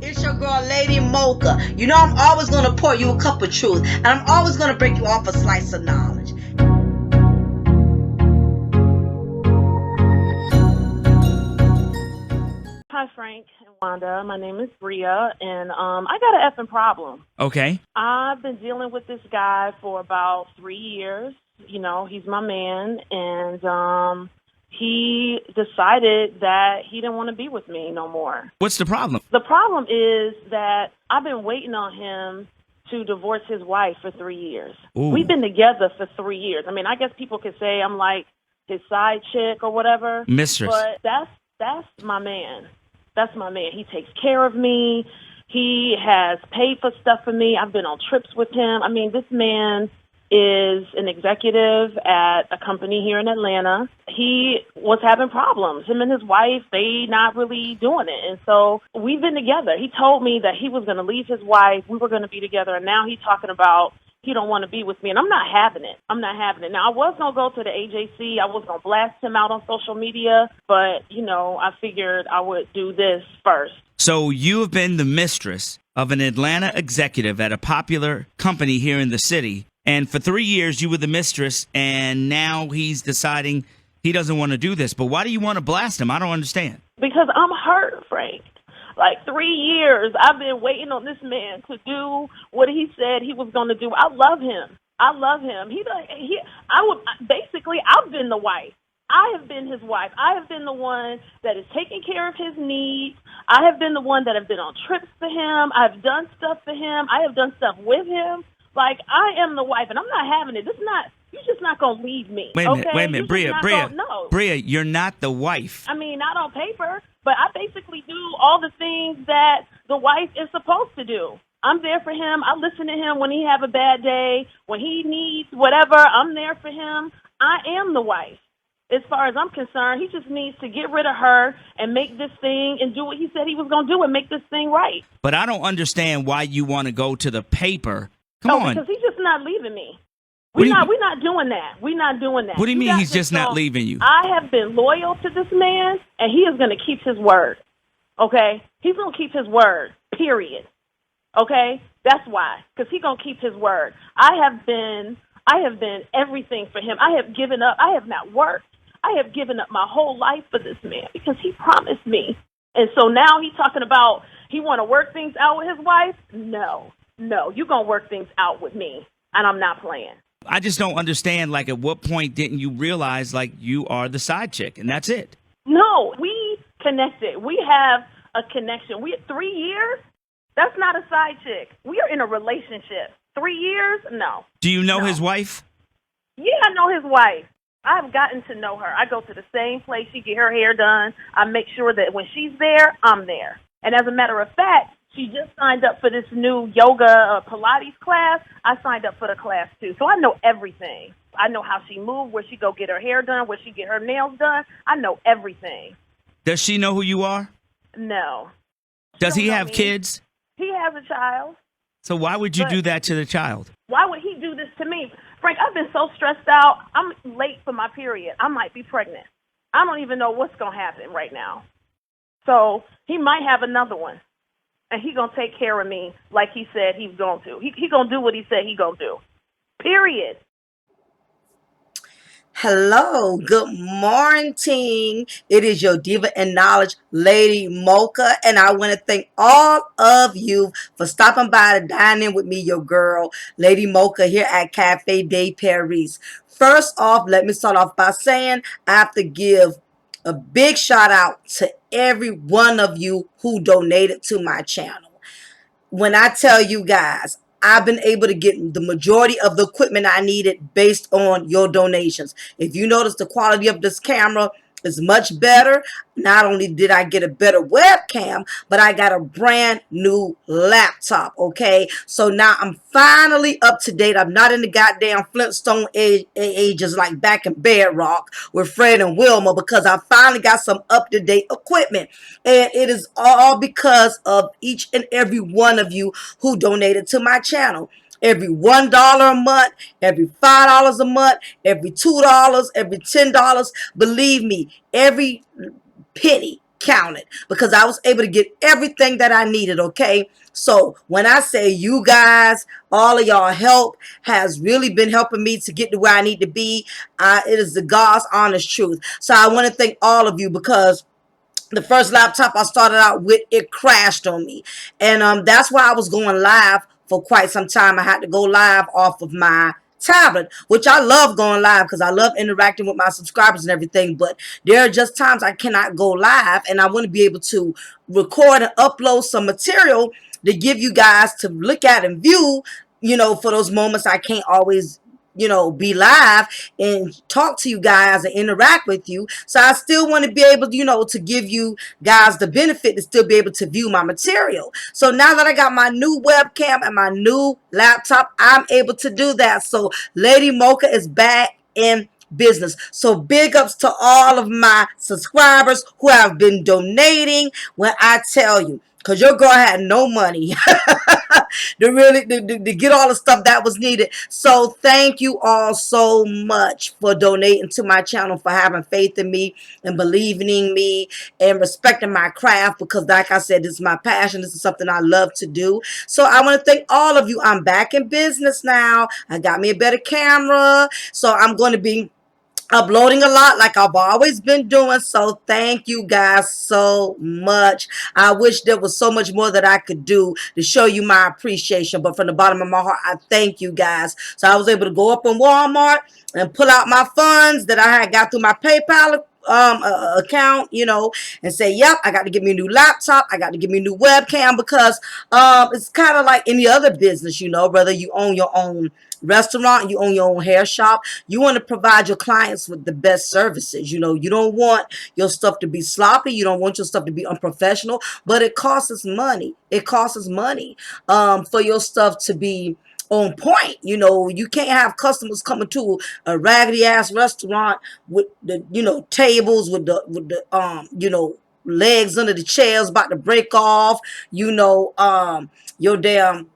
It's your girl, Lady Mocha. You know I'm always going to pour you a cup of truth, and I'm always going to break you off a slice of knowledge. Hi, Frank and Wanda. My name is Bria, and I got an effing problem. Okay. I've been dealing with this guy for about 3 years. You know, he's my man, and he decided that he didn't want to be with me no more. What's the problem? The problem is that I've been waiting on him to divorce his wife for 3 years. Ooh. We've been together for 3 years. I mean, I guess people could say I'm like his side chick or whatever. Mistress. But that's my man. That's my man. He takes care of me. He has paid for stuff for me. I've been on trips with him. I mean, this man is an executive at a company here in Atlanta. He was having problems. Him and his wife, they not really doing it. And so we've been together. He told me that he was going to leave his wife. We were going to be together. And now he's talking about he don't want to be with me. And I'm not having it. I'm not having it. Now, I was going to go to the AJC. I was going to blast him out on social media. But, you know, I figured I would do this first. So you have been the mistress of an Atlanta executive at a popular company here in the city. And for 3 years, you were the mistress, and now he's deciding he doesn't want to do this. But why do you want to blast him? I don't understand. Because I'm hurt, Frank. Like 3 years, I've been waiting on this man to do what he said he was going to do. I love him. I love him. I've been the wife. I have been his wife. I have been the one that is taking care of his needs. I have been the one that have been on trips for him. I've done stuff for him. I have done stuff with him. Like, I am the wife, and I'm not having it. You're just not going to leave me. Wait a minute, Bria, no. Bria, you're not the wife. I mean, not on paper, but I basically do all the things that the wife is supposed to do. I'm there for him. I listen to him when he have a bad day. When he needs whatever, I'm there for him. I am the wife. As far as I'm concerned, he just needs to get rid of her and make this thing and do what he said he was going to do and make this thing right. But I don't understand why you want to go to the paper. Come on. Because he's just not leaving me. We're not doing that. We're not doing that. What do you mean he's just not leaving you? I have been loyal to this man, and he is going to keep his word. Okay? He's going to keep his word, period. Okay? That's why. Because he's going to keep his word. I have been everything for him. I have given up. I have not worked. I have given up my whole life for this man because he promised me. And so now he's talking about he want to work things out with his wife? No, you're going to work things out with me, and I'm not playing. I just don't understand, like, at what point didn't you realize, like, you are the side chick, and that's it? No, we connected. We have a connection. We 3 years? That's not a side chick. We are in a relationship. 3 years? No. Do you know his wife? Yeah, I know his wife. I've gotten to know her. I go to the same place. She get her hair done. I make sure that when she's there, I'm there. And as a matter of fact, she just signed up for this new yoga Pilates class. I signed up for the class, too. So I know everything. I know how she moved, where she go get her hair done, where she get her nails done. I know everything. Does she know who you are? No. Does he have kids? He has a child. So why would you do that to the child? Why would he do this to me? Frank, I've been so stressed out. I'm late for my period. I might be pregnant. I don't even know what's going to happen right now. So he might have another one. And he going to take care of me like he said he's going to. He going to do what he said he going to do. Period. Hello, good morning. It is your Diva and Knowledge, Lady Mocha, and I want to thank all of you for stopping by to dine in with me, your girl, Lady Mocha, here at Cafe de Paris. First off, let me start off by saying I have to give a big shout out to every one of you who donated to my channel. When I tell you guys, I've been able to get the majority of the equipment I needed based on your donations. If you notice, the quality of this camera is much better. Not only did I get a better webcam, but I got a brand new laptop, okay? So now I'm finally up to date. I'm not in the goddamn Flintstone ages like back in Bedrock with Fred and Wilma, because I finally got some up-to-date equipment. And it is all because of each and every one of you who donated to my channel. Every $1 a month, every $5 a month, every $2, every $10. Believe me, every penny counted because I was able to get everything that I needed, okay? So when I say you guys, all of y'all help has really been helping me to get to where I need to be. It is the God's honest truth. So I want to thank all of you because the first laptop I started out with, it crashed on me. And that's why I was going live for quite some time. I had to go live off of my tablet, which I love going live because I love interacting with my subscribers and everything. But there are just times I cannot go live, and I want to be able to record and upload some material to give you guys to look at and view, for those moments I can't always be live and talk to you guys and interact with you. So I still want to be able, to give you guys the benefit to still be able to view my material. So now that I got my new webcam and my new laptop, I'm able to do that. So Lady Mocha is back in business. So big ups to all of my subscribers who have been donating. When I tell you, because your girl had no money to get all the stuff that was needed. So thank you all so much for donating to my channel, for having faith in me and believing in me and respecting my craft, because like I said, this is my passion. This is something I love to do. So I want to thank all of you. I'm back in business now. I got me a better camera. So I'm going to be uploading a lot like I've always been doing. So thank you guys so much. I wish there was so much more that I could do to show you my appreciation, but from the bottom of my heart, I thank you guys. So I was able to go up in Walmart and pull out my funds that I had got through my PayPal account, and say, yep, I got to get me a new laptop. I got to get me a new webcam, because it's kind of like any other business, whether you own your own restaurant, you own your own hair shop, you want to provide your clients with the best services. You don't want your stuff to be sloppy. You don't want your stuff to be unprofessional, but it costs us money. It costs us money for your stuff to be on point. You can't have customers coming to a raggedy ass restaurant with the tables with the legs under the chairs about to break off. Your damn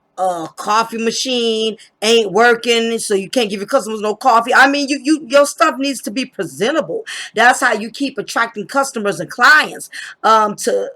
coffee machine ain't working, so you can't give your customers no coffee. I mean, your stuff needs to be presentable. That's how you keep attracting customers and clients to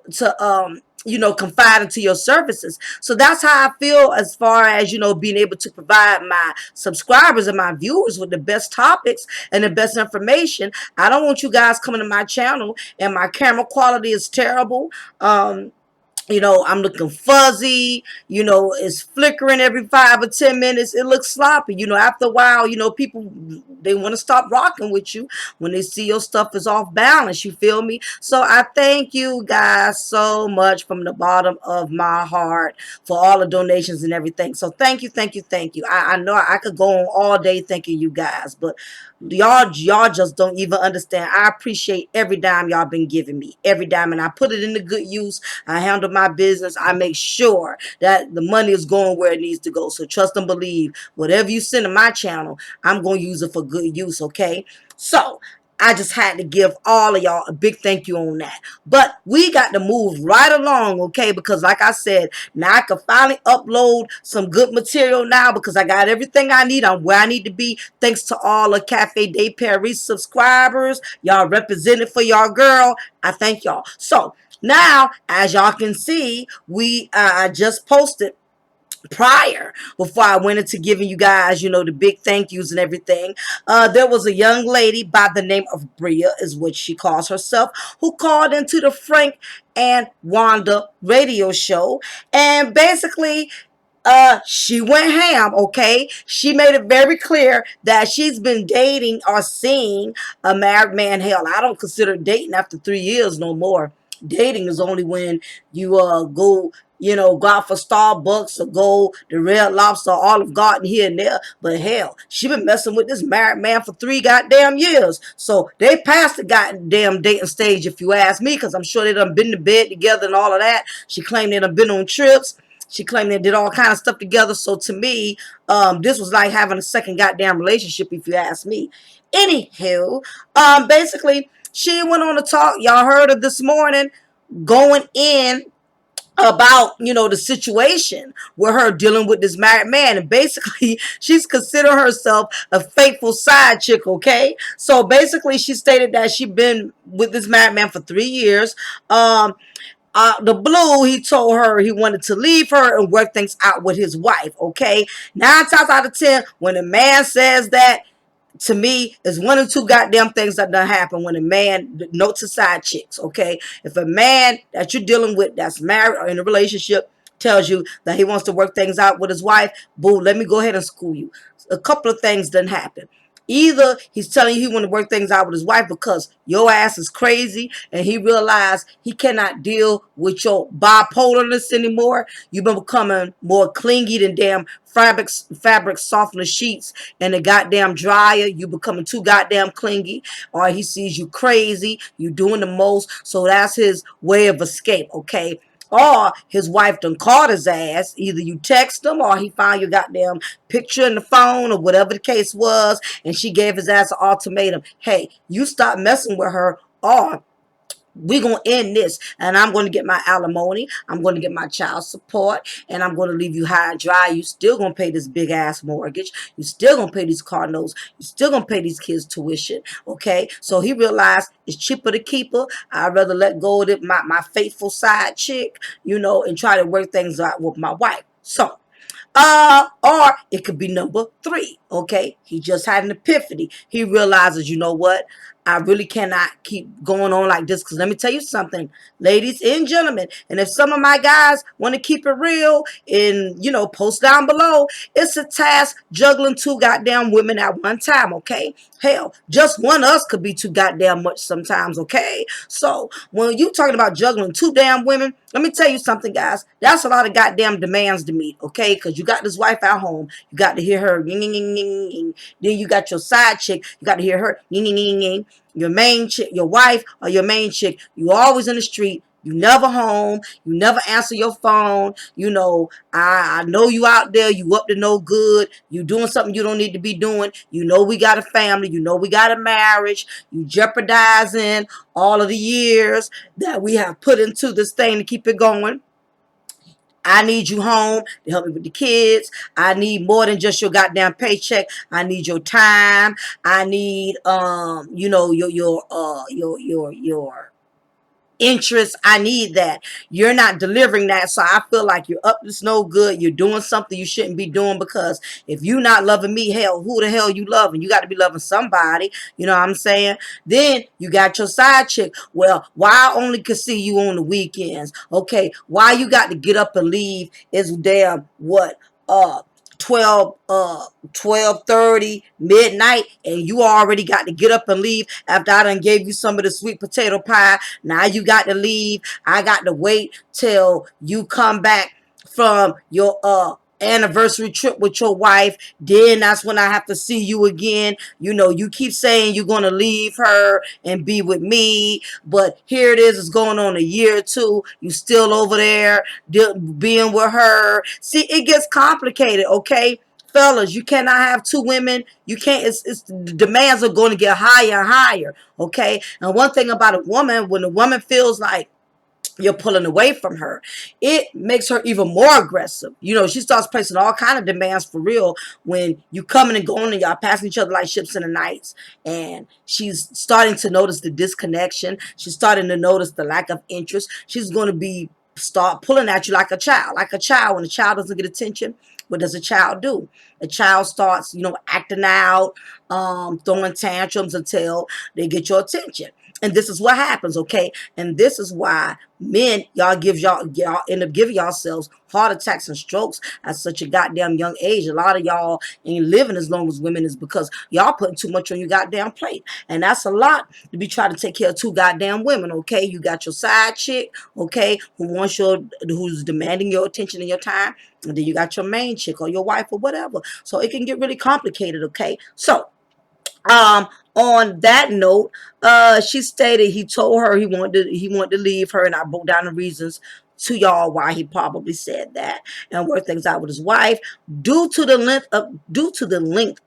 confide into your services. So that's how I feel as far as being able to provide my subscribers and my viewers with the best topics and the best information. I don't want you guys coming to my channel and my camera quality is terrible. I'm looking fuzzy, it's flickering every 5 or 10 minutes. It looks sloppy. After a while, people, they want to stop rocking with you when they see your stuff is off balance. You feel me? So I thank you guys so much from the bottom of my heart for all the donations and everything. So thank you, thank you, thank you. I know I could go on all day thanking you guys, but y'all just don't even understand. I appreciate every dime y'all been giving me, every dime, and I put it into good use. I handle my business. I make sure that the money is going where it needs to go. So trust and believe, whatever you send to my channel, I'm going to use it for good use, okay? So I just had to give all of y'all a big thank you on that. But we got to move right along, okay? Because like I said, now I can finally upload some good material now, because I got everything I need. I'm where I need to be. Thanks to all the Cafe de Paris subscribers. Y'all represented for y'all girl. I thank y'all. So now, as y'all can see, I just posted prior, before I went into giving you guys the big thank yous and everything. There was a young lady by the name of Bria, is what she calls herself, who called into the Frank and Wanda radio show, and basically she went ham, okay? She made it very clear that she's been dating or seeing a married man. Hell, I don't consider dating after 3 years no more. Dating is only when you go out for Starbucks or go to Red Lobster, Olive Garden here and there. But hell, she been messing with this married man for 3 goddamn years. So they passed the goddamn dating stage, if you ask me, because I'm sure they done been to bed together and all of that. She claimed they done been on trips. She claimed they did all kind of stuff together. So to me, this was like having a second goddamn relationship, if you ask me. Anywho, basically, she went on to talk. Y'all heard her this morning going in about the situation with her dealing with this married man, and basically she's considered herself a faithful side chick. Okay, so basically she stated that she'd been with this married man for 3 years. um the blue, he told her he wanted to leave her and work things out with his wife. Okay, 9 times out of 10, when a man says that, to me, is one or two goddamn things that done happen when a man, note to side chicks. Okay, if a man that you're dealing with that's married or in a relationship tells you that he wants to work things out with his wife, boo, let me go ahead and school you. A couple of things done happen. Either he's telling you he want to work things out with his wife because your ass is crazy and he realized he cannot deal with your bipolarness anymore. You've been becoming more clingy than damn fabric softener sheets and the goddamn dryer. You becoming too goddamn clingy. Or he sees you crazy. You doing the most. So that's his way of escape, okay? Or his wife done caught his ass. Either you text him or he found your goddamn picture in the phone or whatever the case was, and she gave his ass an ultimatum. Hey, you stop messing with her, or we're going to end this, and I'm going to get my alimony, I'm going to get my child support, and I'm going to leave you high and dry. You still going to pay this big ass mortgage. You still going to pay these car notes. You still going to pay these kids tuition. Okay, so he realized it's cheaper to keep her. I'd rather let go of it, my faithful side chick, and try to work things out with my wife. So or it could be number three. Okay, he just had an epiphany. He realizes, you know what? I really cannot keep going on like this, because let me tell you something, ladies and gentlemen, and if some of my guys want to keep it real, and post down below, it's a task juggling two goddamn women at one time. Okay, hell, just one of us could be too goddamn much sometimes. Okay, so when you talking about juggling two damn women, let me tell you something, guys. That's a lot of goddamn demands to meet. Okay, because you got this wife at home, you got to hear her ying, ying, ying, ying, ying. Then you got your side chick, you got to hear her ying, ying, ying, ying. Your main chick, your wife or your main chick, you always in the street. You never home. You never answer your phone. I know you out there. You up to no good. You doing something you don't need to be doing. We got a family. We got a marriage. You jeopardizing all of the years that we have put into this thing to keep it going. I need you home to help me with the kids. I need more than just your goddamn paycheck. I need your time. I need your interest. I need that. You're not delivering that. So I feel like you're up to no good. You're doing something you shouldn't be doing, because if you're not loving me, hell, who the hell you loving? You got to be loving somebody. You know what I'm saying? Then you got your side chick. Well, why I only can see you on the weekends? Okay, why you got to get up and leave is damn what? 12 12:30 midnight, and you already got to get up and leave after I done gave you some of the sweet potato pie. Now you got to leave. I got to wait till you come back from your anniversary trip with your wife. Then that's when I have to see you again. You keep saying you're going to leave her and be with me, but here it is, it's going on a year or two, you still over there being with her. See, it gets complicated. Okay, fellas, you cannot have two women. You can't. It's the demands are going to get higher and higher. Okay, and one thing about a woman, when a woman feels like you're pulling away from her, it makes her even more aggressive. She starts placing all kind of demands for real when you coming and going and y'all passing each other like ships in the nights. And she's starting to notice the disconnection. She's starting to notice the lack of interest. She's going to be start pulling at you like a child. Like a child, when a child doesn't get attention, what does a child do? A child starts, acting out, throwing tantrums until they get your attention. And this is what happens, okay? And this is why men, y'all end up giving yourselves heart attacks and strokes at such a goddamn young age. A lot of y'all ain't living as long as women, is because y'all putting too much on your goddamn plate. And that's a lot to be trying to take care of two goddamn women, okay? You got your side chick, okay, who's demanding your attention and your time. And then you got your main chick or your wife or whatever. So it can get really complicated, okay? So um, on that note, she stated he told her he wanted to leave her, and I broke down the reasons to y'all why he probably said that and work things out with his wife. Due to the length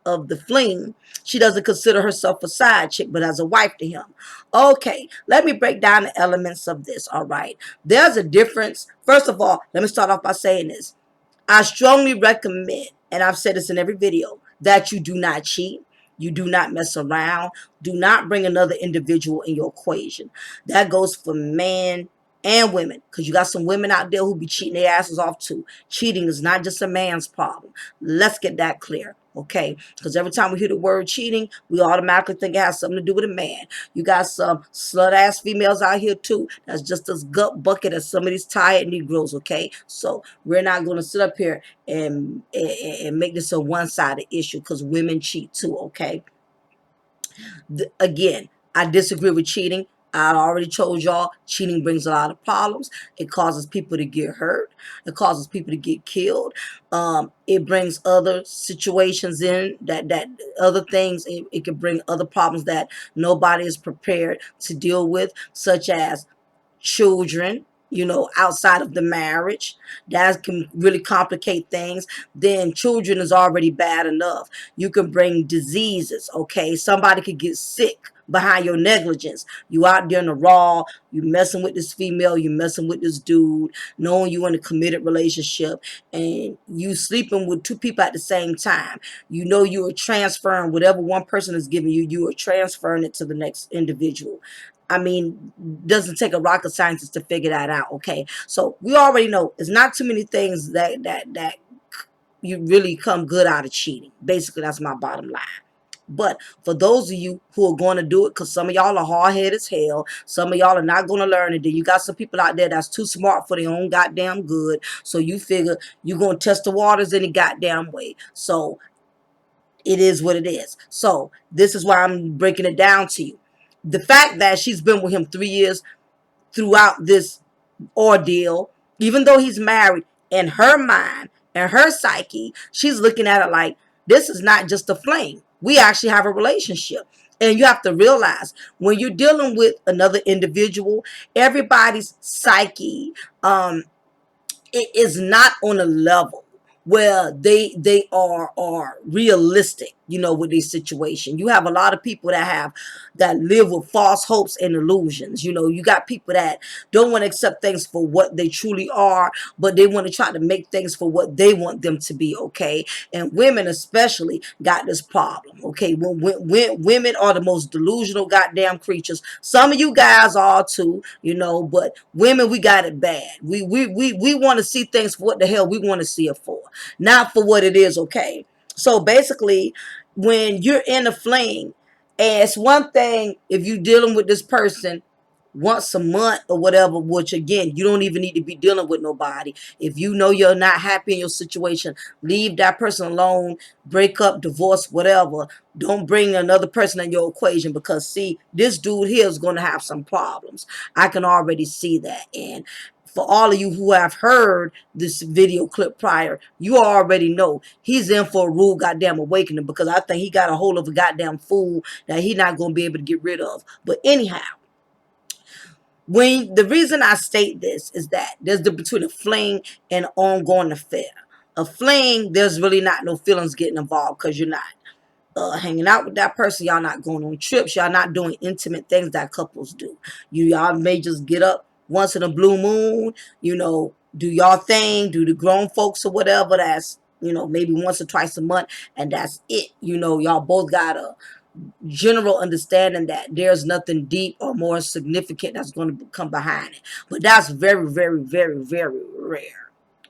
of the fling, she doesn't consider herself a side chick, but as a wife to him. Okay, let me break down the elements of this. All right. There's a difference. First of all, let me start off by saying this. I strongly recommend, and I've said this in every video, that you do not cheat. You do not mess around. Do not bring another individual in your equation. That goes for men and women, because you got some women out there who be cheating their asses off too. Cheating is not just a man's problem. Let's get that clear. Okay, because every time we hear the word cheating, we automatically think it has something to do with a man. You got some slut ass females out here too. That's just as gut bucket as some of these tired Negroes. Okay, so we're not going to sit up here and make this a one-sided issue, because women cheat too. Okay, again, I disagree with cheating. I already told y'all cheating brings a lot of problems. It causes people to get hurt. It causes people to get killed. It brings other situations in that other things. It can bring other problems that nobody is prepared to deal with, such as children, outside of the marriage. That can really complicate things. Then children is already bad enough. You can bring diseases. Okay, somebody could get sick behind your negligence. You out there in the raw, you messing with this female, you messing with this dude, knowing you in a committed relationship, and you sleeping with two people at the same time. You are transferring whatever one person is giving you, you are transferring it to the next individual. I mean, doesn't take a rocket scientist to figure that out. Okay, so we already know it's not too many things that you really come good out of cheating. Basically, that's my bottom line. But for those of you who are going to do it, because some of y'all are hard-headed as hell, some of y'all are not going to learn it. Then you got some people out there that's too smart for their own goddamn good. So you figure you're going to test the waters any goddamn way. So it is what it is. So this is why I'm breaking it down to you. The fact that she's been with him 3 years throughout this ordeal, even though he's married, in her mind and her psyche, she's looking at it like, this is not just a flame. We actually have a relationship. And you have to realize, when you're dealing with another individual, everybody's psyche, it is not on a level where they are realistic, with this situation. You have a lot of people that live with false hopes and illusions. You got people that don't want to accept things for what they truly are, but they want to try to make things for what they want them to be. Okay, and women especially got this problem. Okay, when women are the most delusional goddamn creatures. Some of you guys are too, but women, we got it bad. We want to see things for what the hell we want to see it for, not for what it is. Okay, so basically, when you're in a fling, and it's one thing if you're dealing with this person once a month or whatever, which again, you don't even need to be dealing with nobody. If you know you're not happy in your situation, leave that person alone, break up, divorce, whatever. Don't bring another person in your equation, because see, this dude here is going to have some problems. I can already see that. And for all of you who have heard this video clip prior, you already know he's in for a rude goddamn awakening, because I think he got a hold of a goddamn fool that he's not going to be able to get rid of. But anyhow, when the reason I state this is that there's the between a fling and an ongoing affair. A fling, there's really not no feelings getting involved, because you're not hanging out with that person. Y'all not going on trips. Y'all not doing intimate things that couples do. Y'all may just get up once in a blue moon, do y'all thing, do the grown folks or whatever. That's, maybe once or twice a month, and that's it. Y'all both got a general understanding that there's nothing deep or more significant that's going to come behind it. But that's very, very, very, very rare.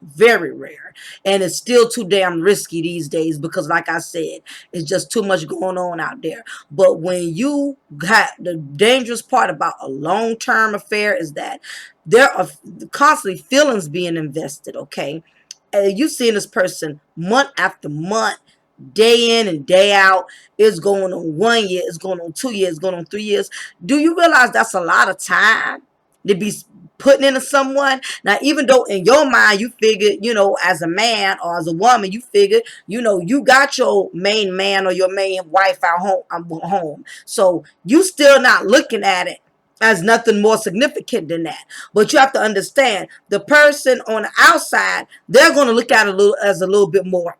Very rare. And it's still too damn risky these days, because like I said, it's just too much going on out there. But when you got, the dangerous part about a long-term affair is that there are constantly feelings being invested. Okay, and you seeing this person month after month, day in and day out. It's going on 1 year, it's going on 2 years, it's going on 3 years. Do you realize that's a lot of time to be putting into someone? Now, even though in your mind you figured, as a man or as a woman, you figured, you got your main man or your main wife out home, so you still not looking at it as nothing more significant than that. But you have to understand the person on the outside, they're going to look at it a little bit more,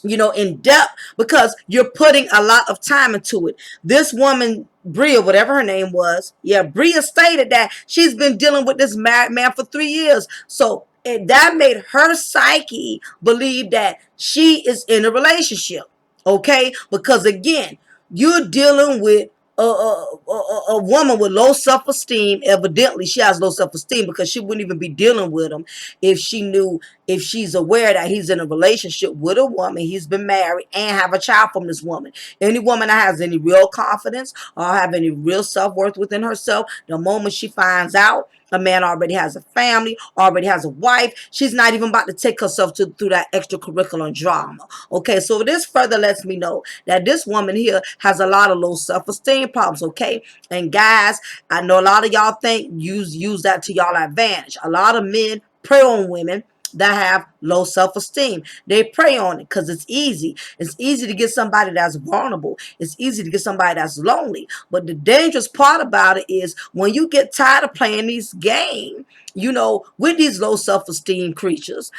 in depth, because you're putting a lot of time into it. This woman, Bria, whatever her name was, yeah, Bria stated that she's been dealing with this married man for 3 years. So that made her psyche believe that she is in a relationship. Okay, because again, you're dealing with a woman with low self-esteem. Evidently she has low self-esteem, because she wouldn't even be dealing with him if she's aware that he's in a relationship with a woman, he's been married and have a child from this woman. Any woman that has any real confidence or have any real self-worth within herself, the moment she finds out a man already has a family, already has a wife, she's not even about to take herself through that extracurricular drama. Okay, so this further lets me know that this woman here has a lot of low self-esteem problems. Okay, and guys, I know a lot of y'all think use that to y'all advantage. A lot of men prey on women that have low self-esteem. They prey on it because it's easy. It's easy to get somebody that's vulnerable. It's easy to get somebody that's lonely. But the dangerous part about it is when you get tired of playing these games, with these low self-esteem creatures,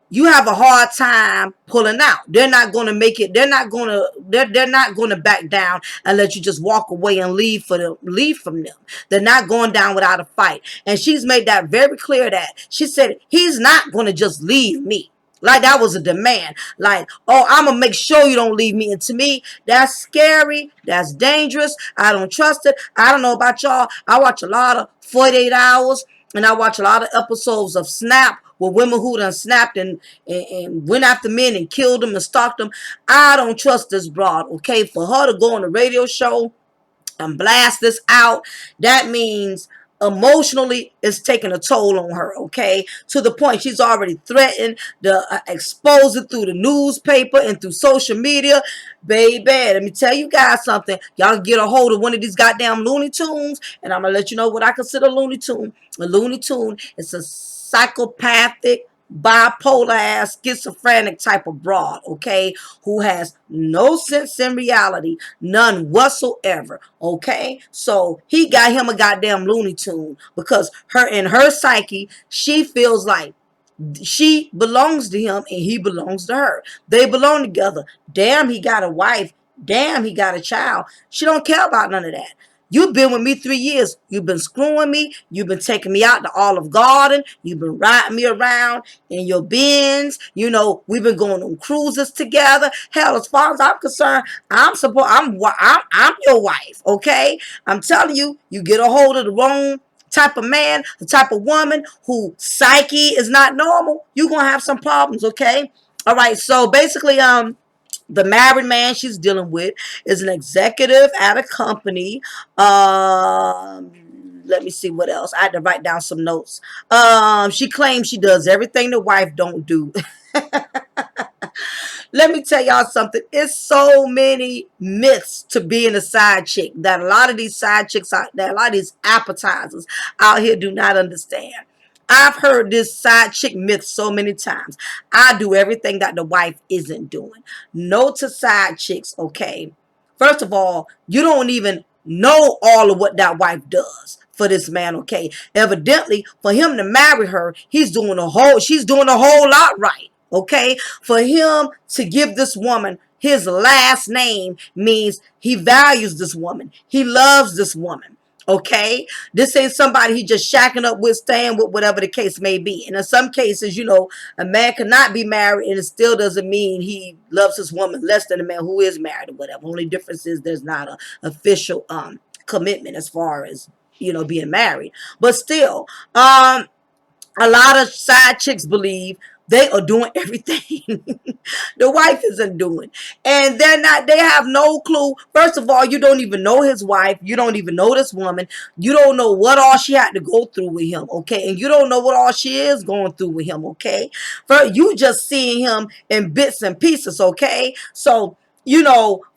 you have a hard time pulling out. They're not going to make it. They're not going to back down and let you just walk away and leave from them. They're not going down without a fight. And she's made that very clear, that she said he's not going to just leave me. Like that was a demand. Like, oh, I'm going to make sure you don't leave me. And to me, that's scary. That's dangerous. I don't trust it. I don't know about y'all. I watch a lot of 48 Hours, and I watch a lot of episodes of Snap, with women who done snapped and went after men and killed them and stalked them. I don't trust this broad. Okay, for her to go on a radio show and blast this out, that means emotionally it's taking a toll on her. Okay, to the point she's already threatened to expose it through the newspaper and through social media. Baby, let me tell you guys something. Y'all get a hold of one of these goddamn Looney Tunes, and I'm gonna let you know what I consider Looney Tune. A Looney Tune is a psychopathic, bipolar ass, schizophrenic type of broad, okay, who has no sense in reality, none whatsoever. Okay, so he got him a goddamn Looney Tune, because in her psyche, she feels like she belongs to him and he belongs to her. They belong together. Damn, he got a wife. Damn, he got a child. She don't care about none of that. You've been with me 3 years. You've been screwing me. You've been taking me out to Olive Garden. You've been riding me around in your Benz. We've been going on cruises together. Hell, as far as I'm concerned, I'm your wife. Okay, I'm telling you, you get a hold of the wrong type of man, the type of woman who psyche is not normal, you're gonna have some problems. Okay, all right. So basically, the married man she's dealing with is an executive at a company. Let me see what else. I had to write down some notes. She claims she does everything the wife don't do. Let me tell y'all something. It's so many myths to being a side chick that a lot of these side chicks that a lot of these appetizers out here do not understand. I've heard this side chick myth so many times. I do everything that the wife isn't doing. No to side chicks, okay? First of all, you don't even know all of what that wife does for this man, okay? Evidently, for him to marry her, she's doing a whole lot right, okay? For him to give this woman his last name means he values this woman. He loves this woman. Okay, this ain't somebody he just shacking up with, staying with, whatever the case may be. And in some cases, a man cannot be married, and it still doesn't mean he loves his woman less than a man who is married or whatever. Only difference is there's not a official commitment as far as being married. But still, a lot of side chicks believe they are doing everything the wife isn't doing. And they have no clue. First of all, you don't even know his wife. You don't even know this woman. You don't know what all she had to go through with him, okay? And you don't know what all she is going through with him, okay? You just seeing him in bits and pieces, okay? So,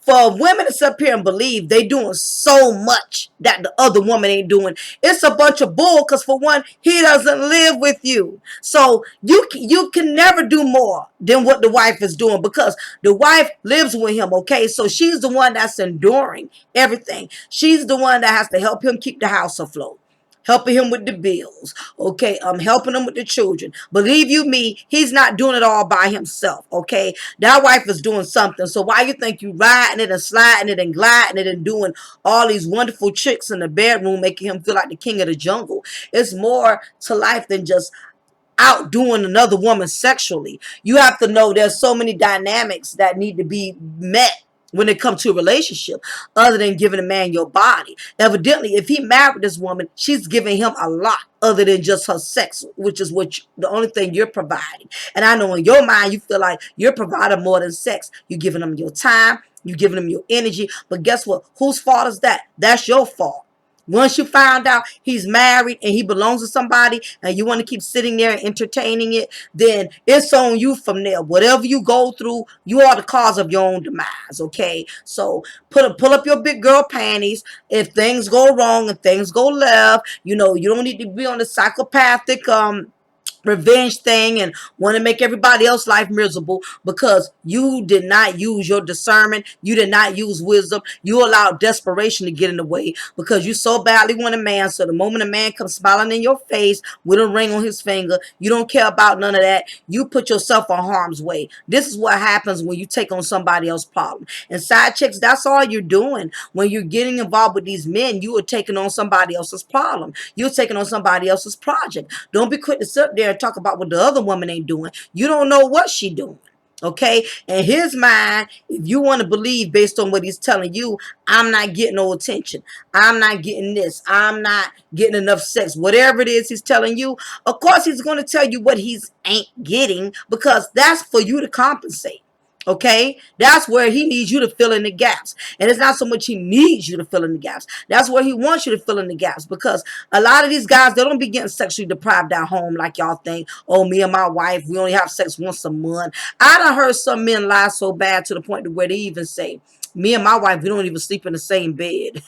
for for women to sit up here and believe they doing so much that the other woman ain't doing, it's a bunch of bull. Because for one, he doesn't live with you, so you can never do more than what the wife is doing, because the wife lives with him. Okay, so she's the one that's enduring everything. She's the one that has to help him keep the house afloat, helping him with the bills, okay, helping him with the children. Believe you me, he's not doing it all by himself, okay? That wife is doing something. So why you think you riding it and sliding it and gliding it and doing all these wonderful tricks in the bedroom, making him feel like the king of the jungle? It's more to life than just outdoing another woman sexually. You have to know there's so many dynamics that need to be met when it comes to a relationship, other than giving a man your body. Evidently, if he married this woman, she's giving him a lot other than just her sex, which is the only thing you're providing. And I know in your mind, you feel like you're providing more than sex. You're giving them your time, you're giving them your energy. But guess what? Whose fault is that? That's your fault. Once you find out he's married and he belongs to somebody, and you want to keep sitting there and entertaining it, then it's on you from there. Whatever you go through, you are the cause of your own demise, okay? So pull up your big girl panties. If things go wrong and things go left, you don't need to be on the psychopathic revenge thing and want to make everybody else's life miserable, because you did not use your discernment. You did not use wisdom. You allowed desperation to get in the way, because you so badly want a man. So the moment a man comes smiling in your face with a ring on his finger, you don't care about none of that. You put yourself on harm's way. This is what happens when you take on somebody else's problem. And side chicks, that's all you're doing. When you're getting involved with these men, you are taking on somebody else's problem. You're taking on somebody else's project. Don't be quick to sit there and talk about what the other woman ain't doing. You don't know what she doing. Okay, in his mind, if you want to believe based on what he's telling you, I'm not getting no attention, I'm not getting this, I'm not getting enough sex, whatever it is he's telling you, of course he's going to tell you what he's ain't getting, because that's for you to compensate. Okay, that's where he needs you to fill in the gaps. And it's not so much he needs you to fill in the gaps, that's where he wants you to fill in the gaps. Because a lot of these guys, they don't be getting sexually deprived at home like y'all think. Oh, me and my wife, we only have sex once a month. I done heard some men lie so bad to the point to where they even say, me and my wife, we don't even sleep in the same bed.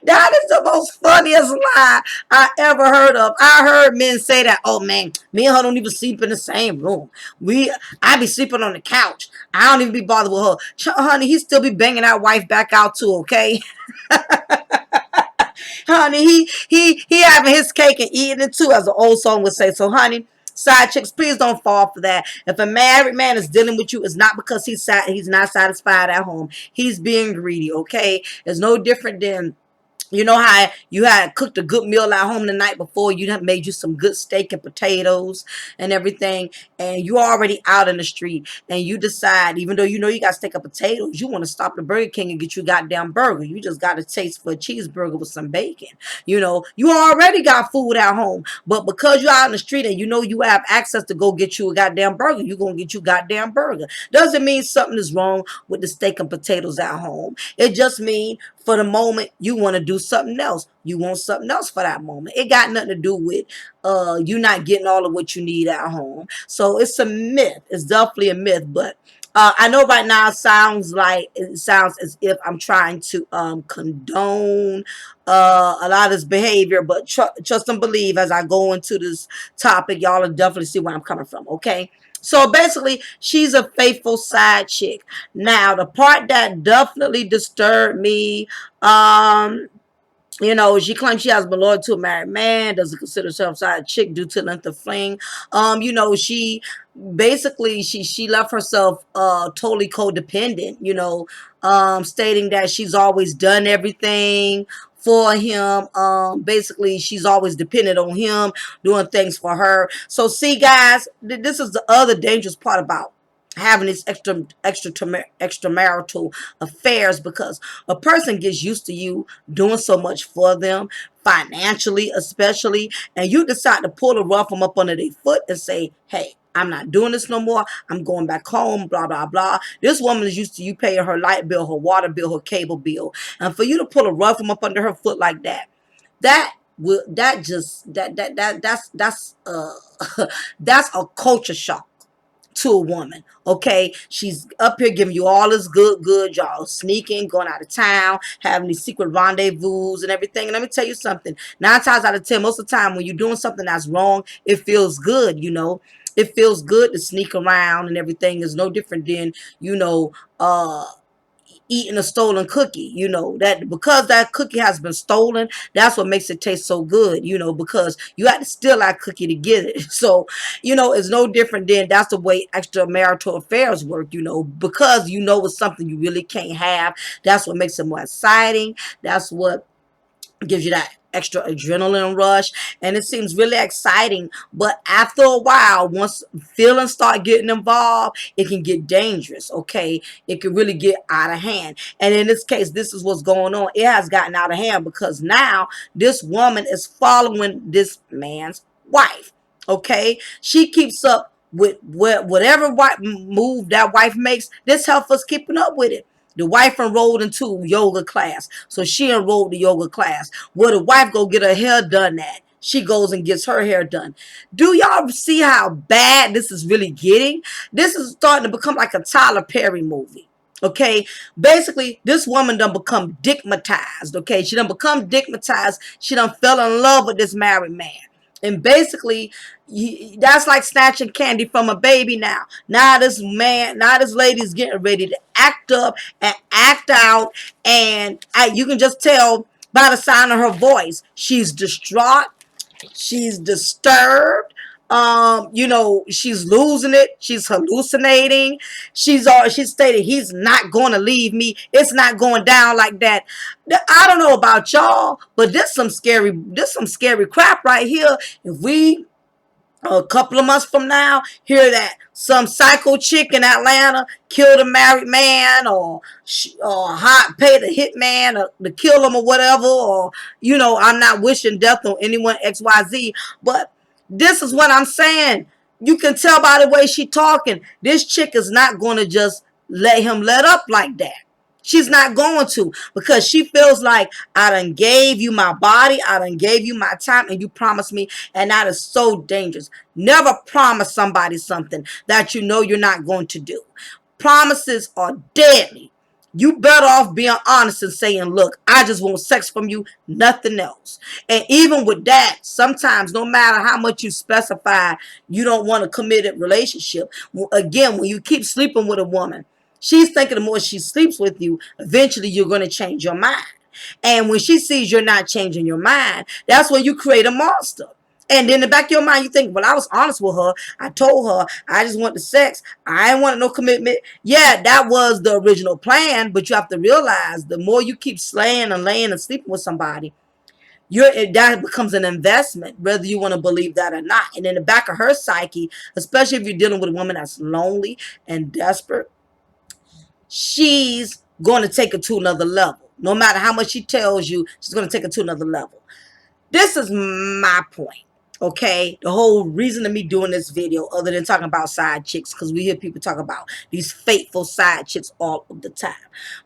That is the most funniest lie I ever heard of. I heard men say that, oh man, me and her don't even sleep in the same room. I be sleeping on the couch. I don't even be bothered with her. Honey, he still be banging that wife back out too, okay? Honey, he having his cake and eating it too, as an old song would say. So honey, side chicks, please don't fall for that. If a married man is dealing with you, it's not because he's not satisfied at home. He's being greedy, okay? It's no different than, you know how you had cooked a good meal at home the night before, you done made you some good steak and potatoes and everything, and you already out in the street, and you decide, even though you know you got steak and potatoes, you want to stop at Burger King and get you a goddamn burger. You just got a taste for a cheeseburger with some bacon. You already got food at home, but because you're out in the street and you know you have access to go get you a goddamn burger, you're going to get you a goddamn burger. Doesn't mean something is wrong with the steak and potatoes at home. It just means for the moment you want to do something else. You want something else for that moment. It got nothing to do with you not getting all of what you need at home. So it's a myth. It's definitely a myth. But I know right now it sounds as if I'm trying to condone a lot of this behavior, but trust and believe, as I go into this topic, y'all will definitely see where I'm coming from. Okay. So basically, she's a faithful side chick. Now, the part that definitely disturbed me, she claims she has been loyal to a married man, doesn't consider herself a side chick due to length of fling. She basically she left herself totally codependent, stating that she's always done everything for him. Basically she's always dependent on him, doing things for her. So see guys, this is the other dangerous part about having these extramarital affairs, because a person gets used to you doing so much for them, financially especially, and you decide to pull a rough them up under their foot and say, hey, I'm not doing this no more, I'm going back home, blah blah blah. This woman is used to you paying her light bill, her water bill, her cable bill, and for you to pull a rough them up under her foot like that, that will that just that's that's a culture shock. to a woman. Okay, she's up here giving you all this good, y'all sneaking, going out of town, having these secret rendezvous and everything. And let me tell you something: 9 times out of 10, most of the time when you're doing something that's wrong, it feels good. It feels good to sneak around and everything. Is no different than eating a stolen cookie. That because that cookie has been stolen, that's what makes it taste so good. Because you had to steal that cookie to get it. So it's no different than that's the way extramarital affairs work. Because it's something you really can't have. That's what makes it more exciting. That's what gives you that extra adrenaline rush, and it seems really exciting. But after a while, once feelings start getting involved, it can get dangerous. Okay, it can really get out of hand. And in this case, this is what's going on. It has gotten out of hand because now this woman is following this man's wife. Okay, she keeps up with whatever move that wife makes. This helps us keeping up with it. The wife enrolled into yoga class, so she enrolled the yoga class. Where the wife go get her hair done at, she goes and gets her hair done. Do y'all see how bad this is really getting? This is starting to become like a Tyler Perry movie. Okay, basically, this woman done become dickmatized. Okay, she done become dickmatized. She done fell in love with this married man. And basically, that's like snatching candy from a baby now. Now this lady's getting ready to act up and act out. And you can just tell by the sound of her voice, she's distraught. She's disturbed. She's losing it. She's hallucinating. She stated he's not going to leave me. It's not going down like that. I don't know about y'all, but this some scary crap right here. If we a couple of months from now hear that some psycho chick in Atlanta killed a married man, or paid a hitman to kill him or whatever, or I'm not wishing death on anyone XYZ, but this is what I'm saying. You can tell by the way she talking, this chick is not going to just let him let up like that. She's not going to, because she feels like I done gave you my body, I done gave you my time, and you promised me, and that is so dangerous. Never promise somebody something that you know you're not going to do. Promises are deadly. You better off being honest and saying, look, I just want sex from you, nothing else. And even with that, sometimes no matter how much you specify, you don't want a committed relationship. Again, when you keep sleeping with a woman, she's thinking the more she sleeps with you, eventually you're going to change your mind. And when she sees you're not changing your mind, that's when you create a monster. And in the back of your mind, you think, well, I was honest with her. I told her I just want the sex. I ain't want no commitment. Yeah, that was the original plan. But you have to realize the more you keep slaying and laying and sleeping with somebody, that becomes an investment, whether you want to believe that or not. And in the back of her psyche, especially if you're dealing with a woman that's lonely and desperate, she's going to take it to another level. No matter how much she tells you, she's going to take it to another level. This is my point. Okay, the whole reason of me doing this video, other than talking about side chicks, because we hear people talk about these faithful side chicks all of the time.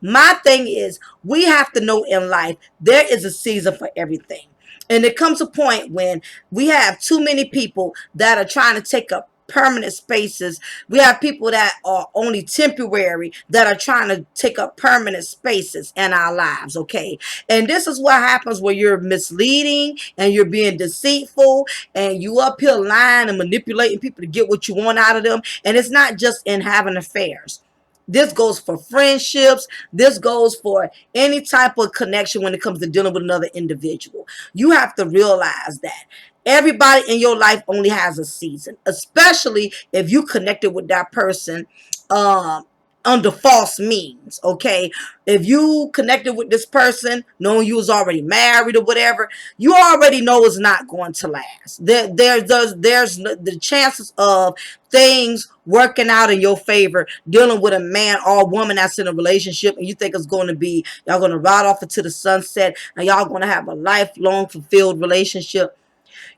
My thing is, we have to know in life there is a season for everything. And there comes a point when we have too many people that are trying to take up permanent spaces. We have people that are only temporary that are trying to take up permanent spaces in our lives. Okay, and this is what happens when you're misleading and you're being deceitful and you up here lying and manipulating people to get what you want out of them. And it's not just in having affairs. This goes for friendships. This goes for any type of connection when it comes to dealing with another individual. You have to realize that everybody in your life only has a season, especially if you connected with that person um, under false means. Okay, if you connected with this person knowing you was already married or whatever, you already know it's not going to last. There's the chances of things working out in your favor, dealing with a man or woman that's in a relationship and you think it's going to be, y'all going to ride off into the sunset and y'all going to have a lifelong fulfilled relationship.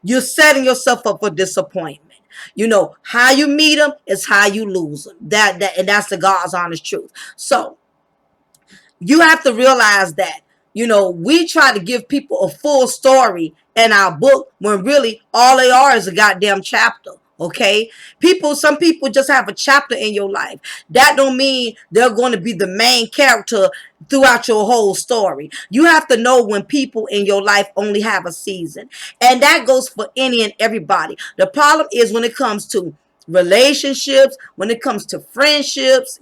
You're setting yourself up for disappointment. How you meet them is how you lose them. And that's the God's honest truth. So you have to realize that, we try to give people a full story in our book when really all they are is a goddamn chapter. Okay, some people just have a chapter in your life. That don't mean they're going to be the main character throughout your whole story. You have to know when people in your life only have a season, and that goes for any and everybody. The problem is when it comes to relationships, when it comes to friendships,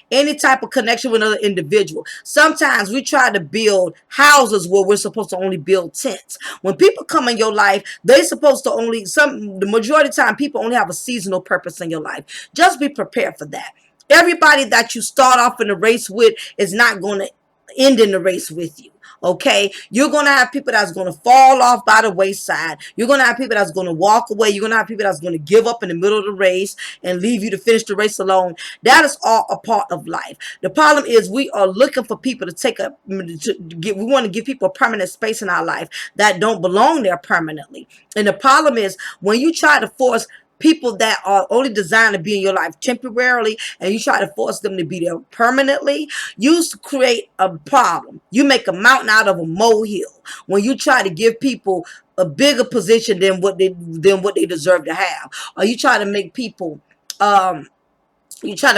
any type of connection with another individual. Sometimes we try to build houses where we're supposed to only build tents. When people come in your life, they're supposed to the majority of the time, people only have a seasonal purpose in your life. Just be prepared for that. Everybody that you start off in the race with is not going to end in the race with you. Okay, you're gonna have people that's gonna fall off by the wayside. You're gonna have people that's gonna walk away. You're gonna have people that's gonna give up in the middle of the race and leave you to finish the race alone. That is all a part of life. The problem is we are looking for people to we want to give people a permanent space in our life that don't belong there permanently. And the problem is when you try to force people that are only designed to be in your life temporarily and you try to force them to be there permanently, you create a problem. You make a mountain out of a molehill when you try to give people a bigger position than what they deserve to have, or um you try to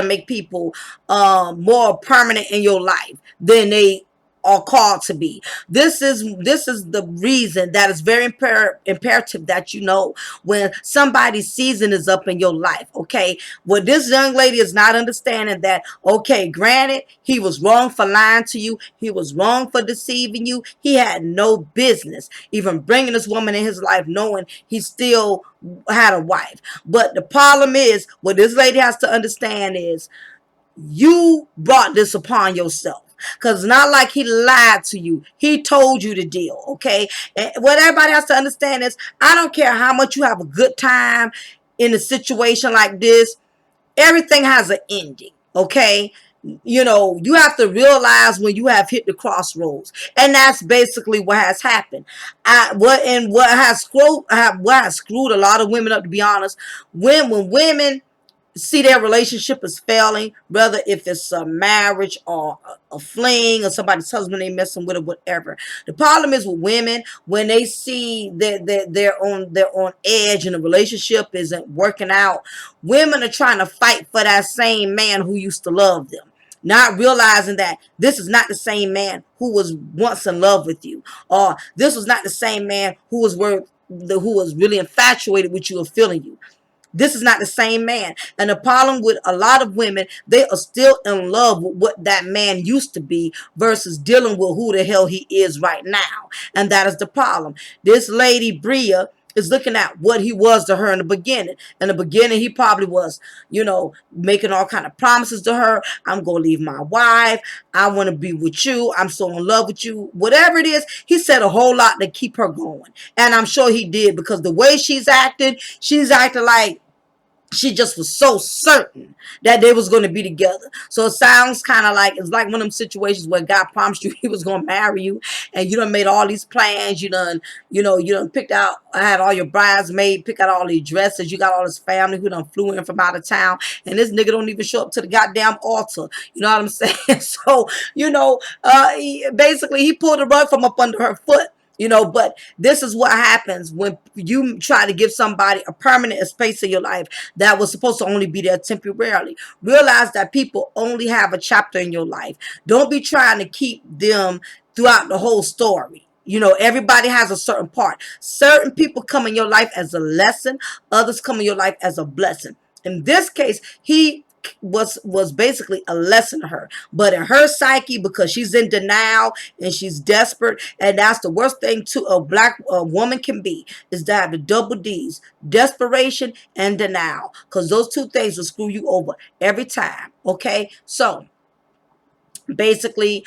make people more permanent in your life than they are called to be. This is the reason that it's very imperative that when somebody's season is up in your life. Okay, what this young lady is not understanding, that okay, granted, he was wrong for lying to you, he was wrong for deceiving you, he had no business even bringing this woman in his life knowing he still had a wife. But the problem is, what this lady has to understand is, you brought this upon yourself. Because it's not like he lied to you. He told you the deal, okay? And what everybody has to understand is, I don't care how much you have a good time in a situation like this, everything has an ending, okay? You have to realize when you have hit the crossroads, and that's basically what has happened. What has screwed a lot of women up, to be honest, when women see their relationship is failing, whether if it's a marriage or a fling or somebody's husband they messing with or whatever. The problem is with women, when they see that they're on edge and the relationship isn't working out, women are trying to fight for that same man who used to love them, not realizing that this is not the same man who was once in love with you, or this was not the same man who was really infatuated with you or feeling you. This is not the same man. And the problem with a lot of women, they are still in love with what that man used to be versus dealing with who the hell he is right now. And that is the problem. This lady, Bria, is looking at what he was to her in the beginning. In the beginning, he probably was, making all kind of promises to her. I'm going to leave my wife. I want to be with you. I'm so in love with you. Whatever it is, he said a whole lot to keep her going. And I'm sure he did, because the way she's acting like she just was so certain that they was going to be together. So it sounds kind of like, it's like one of them situations where God promised you he was going to marry you, and you done made all these plans. You done picked out, had all your bridesmaids, pick out all these dresses. You got all this family who done flew in from out of town, and this nigga don't even show up to the goddamn altar. You know what I'm saying? So, basically he pulled the rug from up under her foot. But this is what happens when you try to give somebody a permanent space in your life that was supposed to only be there temporarily. Realize that people only have a chapter in your life. Don't be trying to keep them throughout the whole story. Everybody has a certain part. Certain people come in your life as a lesson, others come in your life as a blessing. In this case, he was basically a lesson to her, but in her psyche, because she's in denial and she's desperate, and that's the worst thing to a black woman can be, is to have the double D's: desperation and denial, because those two things will screw you over every time. Okay, so basically,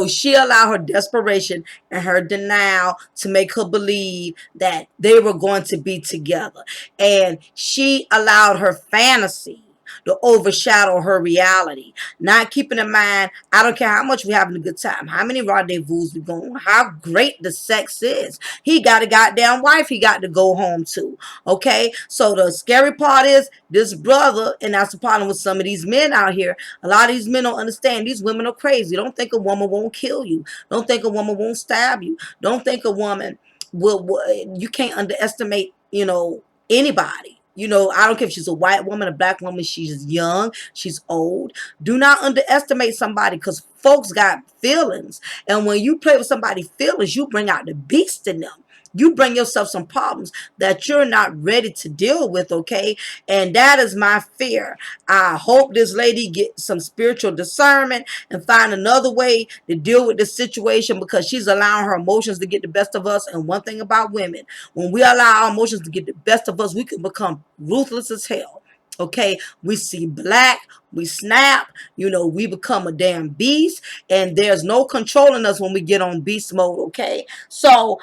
she allowed her desperation and her denial to make her believe that they were going to be together, and she allowed her fantasy to overshadow her reality. Not keeping in mind, I don't care how much we're having a good time, how many rendezvous we going, how great the sex is. He got a goddamn wife he got to go home to. Okay, so the scary part is this brother, and that's the problem with some of these men out here. A lot of these men don't understand these women are crazy. Don't think a woman won't kill you. Don't think a woman won't stab you. Don't think a woman will you can't underestimate, anybody. I don't care if she's a white woman, a black woman, she's young, she's old. Do not underestimate somebody because folks got feelings. And when you play with somebody's feelings, you bring out the beast in them. You bring yourself some problems that you're not ready to deal with, okay? And that is my fear. I hope this lady get some spiritual discernment and find another way to deal with this situation because she's allowing her emotions to get the best of us. And one thing about women, when we allow our emotions to get the best of us, we can become ruthless as hell. Okay, we see black, we snap, we become a damn beast, and there's no controlling us when we get on beast mode. Okay, so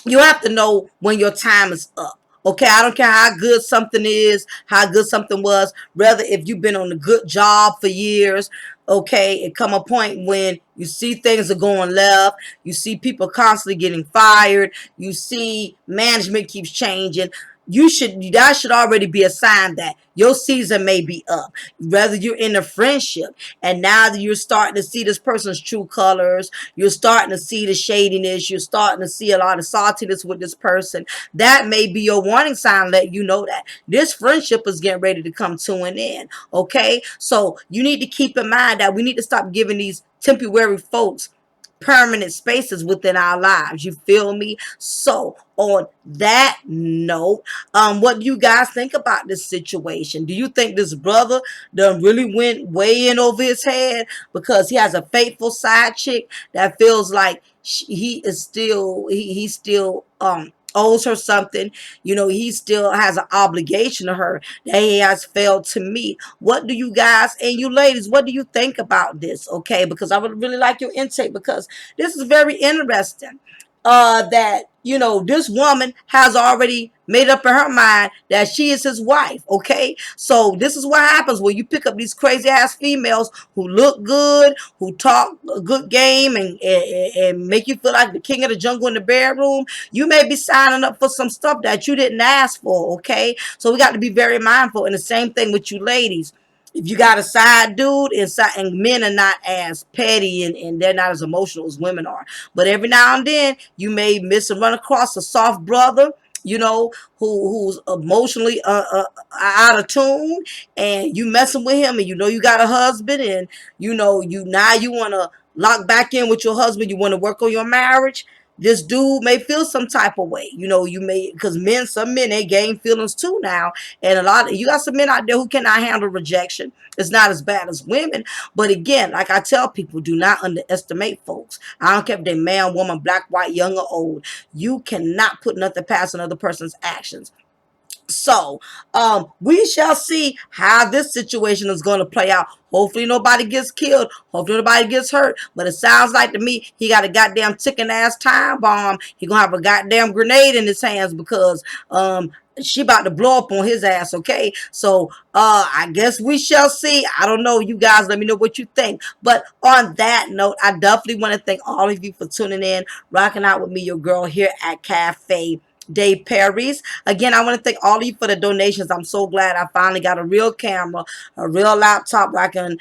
you have to know when your time is up. Okay, I don't care how good something is, how good something was. Rather, if you've been on a good job for years, okay, it come a point when you see things are going left. You see people constantly getting fired. You see management keeps changing. That should already be a sign that your season may be up. Whether you're in a friendship and now that you're starting to see this person's true colors, you're starting to see the shadiness, you're starting to see a lot of saltiness with this person, that may be your warning sign, let you know that this friendship is getting ready to come to an end. Okay, so you need to keep in mind that we need to stop giving these temporary folks permanent spaces within our lives. You feel me? So on that note, what do you guys think about this situation? Do you think this brother done really went way in over his head because he has a faithful side chick that feels like he still owes her something? He still has an obligation to her that he has failed to meet. What do you guys and you ladies, what do you think about this? Okay, because I would really like your intake because this is very interesting. That this woman has already made up in her mind that she is his wife. Okay, so this is what happens when you pick up these crazy ass females who look good, who talk a good game, and make you feel like the king of the jungle in the bedroom. You may be signing up for some stuff that you didn't ask for. Okay, so we got to be very mindful. And the same thing with you ladies. If you got a side dude and men are not as petty and they're not as emotional as women are, but every now and then you may miss and run across a soft brother, who's emotionally out of tune, and you messing with him, and you got a husband, and you want to lock back in with your husband, you want to work on your marriage. This dude may feel some type of way, you may, because some men, they gain feelings too now, and you got some men out there who cannot handle rejection. It's not as bad as women, but again, like I tell people, do not underestimate folks. I don't care if they're man, woman, black, white, young, or old. You cannot put nothing past another person's actions. So, we shall see how this situation is going to play out. Hopefully nobody gets killed. Hopefully nobody gets hurt. But it sounds like to me he got a goddamn ticking ass time bomb. He gonna have a goddamn grenade in his hands because she about to blow up on his ass. Okay, so I guess we shall see. I don't know. You guys, let me know what you think. But on that note, I definitely want to thank all of you for tuning in, rocking out with me, your girl here at Cafe Day Perry's. Again, I want to thank all of you for the donations. I'm so glad I finally got a real camera, a real laptop where I can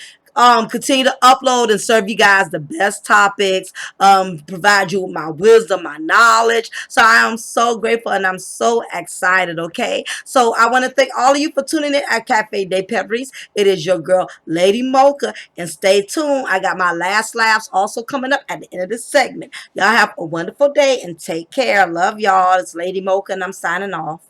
continue to upload and serve you guys the best topics, provide you with my wisdom, my knowledge. So I am so grateful and I'm so excited. Okay, so I want to thank all of you for tuning in at Cafe Day Peppers. It is your girl Lady Mocha, and stay tuned. I got my last laughs also coming up at the end of this segment. Y'all have a wonderful day and take care. Love y'all. It's Lady Mocha and I'm signing off.